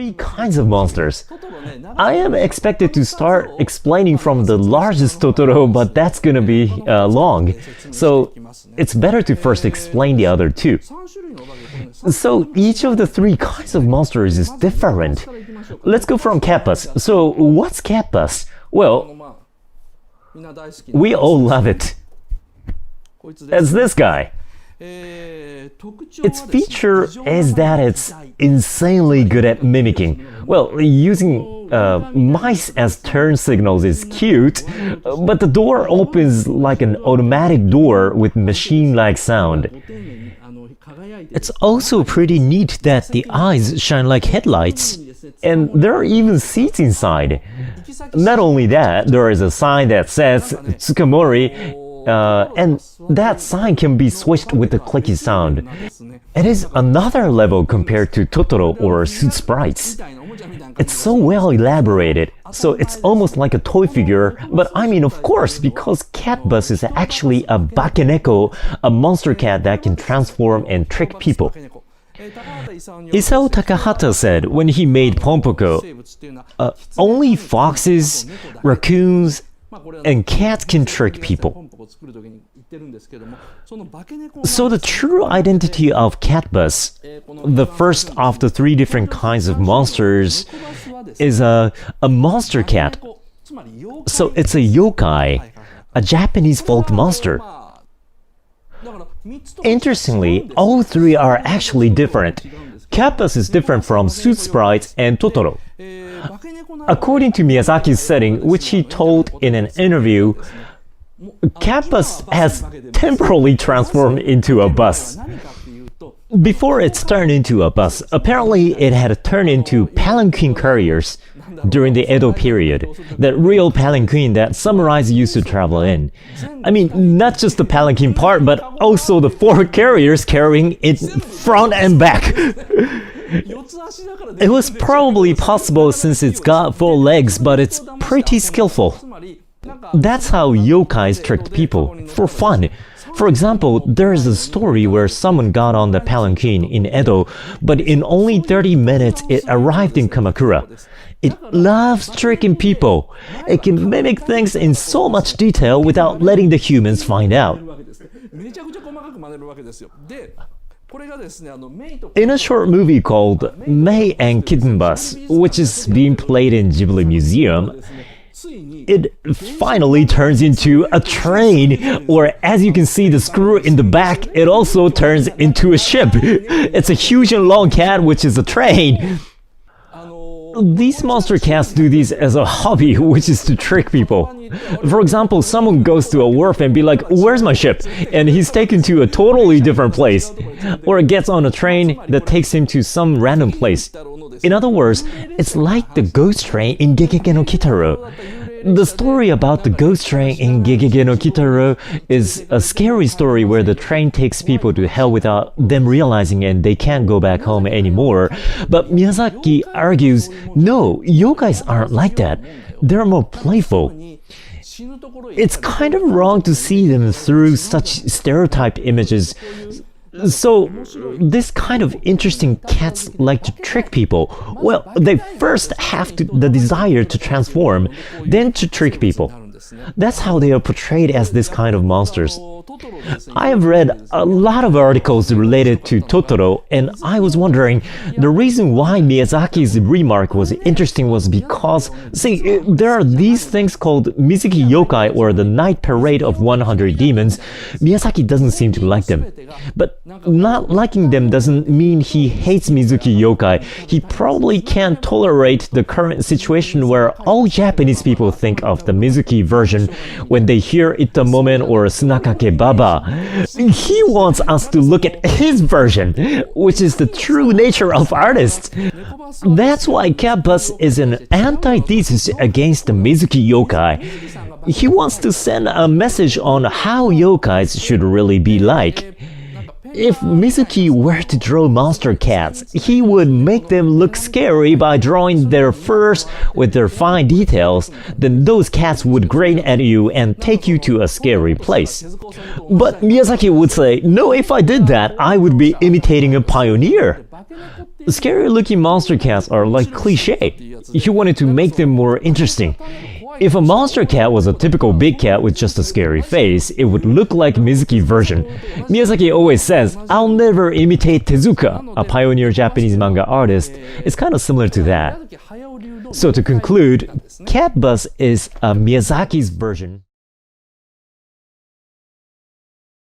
three kinds of monsters. I am expected to start explaining from the largest Totoro, but that's gonna be long. So it's better to first explain the other two. So each of the three kinds of monsters is different. Let's go from cat bus. So what's cat bus? Well, we all love it. It's this guy. Its feature is that it's insanely good at mimicking. Well, using mice as turn signals is cute, but the door opens like an automatic door with machine-like sound. It's also pretty neat that the eyes shine like headlights, and there are even seats inside. Not only that, there is a sign that says Tsukamori, and that sign can be switched with a clicky sound. It is another level compared to Totoro or Suit Sprites. It's so well elaborated, so it's almost like a toy figure, but I mean of course, because Cat Bus is actually a bakeneko, a monster cat that can transform and trick people. Isao Takahata said when he made Pompoko, only foxes, raccoons, and cats can trick people. So the true identity of Cat Bus, the first of the three different kinds of monsters, is a monster cat. So it's a yokai, a Japanese folk monster. Interestingly, all three are actually different. Cat Bus is different from Suit Sprites and Totoro. According to Miyazaki's setting, which he told in an interview, Cat Bus has temporarily transformed into a bus. Before it's turned into a bus, apparently it had turned into palanquin carriers during the Edo period, that real palanquin that samurais used to travel in. I mean, not just the palanquin part, but also the four carriers carrying it front and back. It was probably possible since it's got 4 legs, but it's pretty skillful. That's how yokais tricked people, for fun. For example, there is a story where someone got on the palanquin in Edo, but in only 30 minutes it arrived in Kamakura. It loves tricking people. It can mimic things in so much detail without letting the humans find out. In a short movie called May and Kitten Bus, which is being played in Ghibli Museum, it finally turns into a train, or as you can see the screw in the back, it also turns into a ship. It's a huge and long cat which is a train. These monster cats do this as a hobby, which is to trick people. For example, someone goes to a wharf and be like, "Where's my ship?" And he's taken to a totally different place. Or gets on a train that takes him to some random place. In other words, it's like the ghost train in Gegege no Kitaro. The story about the ghost train in Gegege no Kitaro is a scary story where the train takes people to hell without them realizing and they can't go back home anymore. But Miyazaki argues, no, yokais aren't like that. They're more playful. It's kind of wrong to see them through such stereotyped images. So, this kind of interesting cats like to trick people. Well, they first have the desire to transform, then to trick people. That's how they are portrayed as this kind of monsters. I have read a lot of articles related to Totoro, and I was wondering, the reason why Miyazaki's remark was interesting was because, see, there are these things called Mizuki Yokai, or the Night Parade of 100 Demons. Miyazaki doesn't seem to like them. But not liking them doesn't mean he hates Mizuki Yokai. He probably can't tolerate the current situation where all Japanese people think of the Mizuki version when they hear Itamomen or Tsunakake Baba. He wants us to look at his version, which is the true nature of artists. That's why Cat Bus is an antithesis against the Mizuki Yokai. He wants to send a message on how yokais should really be like. If Mizuki were to draw monster cats, he would make them look scary by drawing their furs with their fine details, then those cats would grin at you and take you to a scary place. But Miyazaki would say, no, if I did that, I would be imitating a pioneer. Scary-looking monster cats are like cliché. He wanted to make them more interesting. If a monster cat was a typical big cat with just a scary face, it would look like Mizuki's version. Miyazaki always says, I'll never imitate Tezuka, a pioneer Japanese manga artist. It's kind of similar to that. So to conclude, Cat Bus is Miyazaki's version